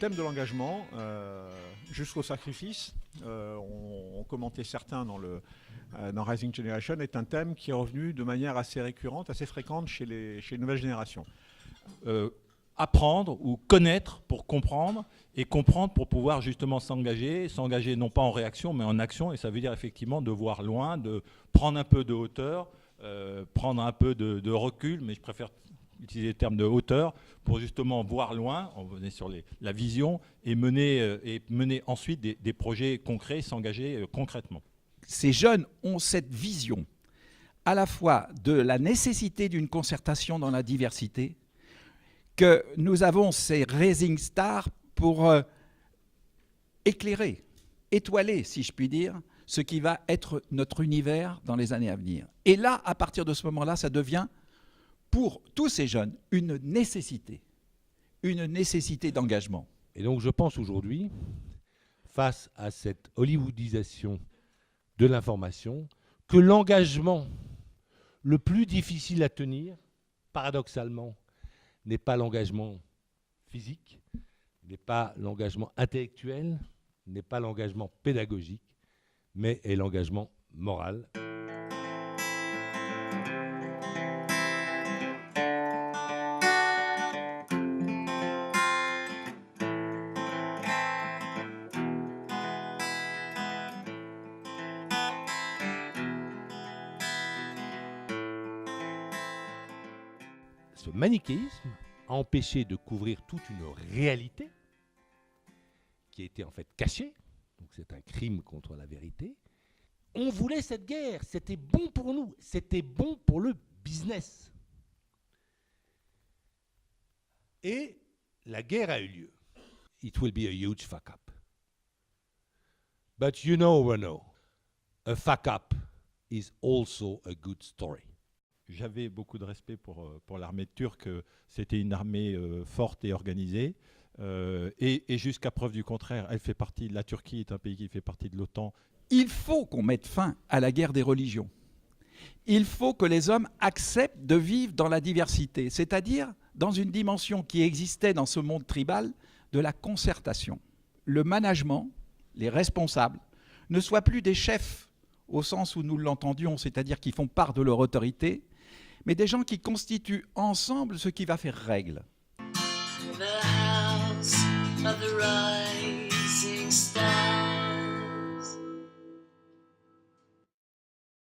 thème de l'engagement jusqu'au sacrifice, on commentait certains dans Rising Generation, est un thème qui est revenu de manière assez récurrente, assez fréquente chez les nouvelles générations. Apprendre ou connaître pour comprendre, et comprendre pour pouvoir justement s'engager non pas en réaction mais en action, et ça veut dire effectivement de voir loin, de prendre un peu de hauteur, prendre un peu de recul, mais je préfère utiliser le terme de hauteur pour justement voir loin, on est sur la vision, et mener ensuite des projets concrets, s'engager concrètement. Ces jeunes ont cette vision à la fois de la nécessité d'une concertation dans la diversité, que nous avons ces Rising Stars pour éclairer, étoiler, si je puis dire, ce qui va être notre univers dans les années à venir. Et là, à partir de ce moment-là, ça devient, pour tous ces jeunes, une nécessité d'engagement. Et donc je pense aujourd'hui, face à cette hollywoodisation de l'information, que l'engagement le plus difficile à tenir, paradoxalement, n'est pas l'engagement physique, n'est pas l'engagement intellectuel, n'est pas l'engagement pédagogique, mais est l'engagement moral. Ce manichéisme a empêché de couvrir toute une réalité qui était en fait cachée, donc c'est un crime contre la vérité. On voulait cette guerre, c'était bon pour nous, c'était bon pour le business. Et la guerre a eu lieu. It will be a huge fuck up. But you know, Renaud, a fuck up is also a good story. J'avais beaucoup de respect pour l'armée turque. C'était une armée forte et organisée. Et jusqu'à preuve du contraire, la Turquie est un pays qui fait partie de l'OTAN. Il faut qu'on mette fin à la guerre des religions. Il faut que les hommes acceptent de vivre dans la diversité, c'est-à-dire dans une dimension qui existait dans ce monde tribal de la concertation. Le management, les responsables, ne soient plus des chefs au sens où nous l'entendions, c'est-à-dire qui font part de leur autorité, mais des gens qui constituent ensemble ce qui va faire règle. The house of the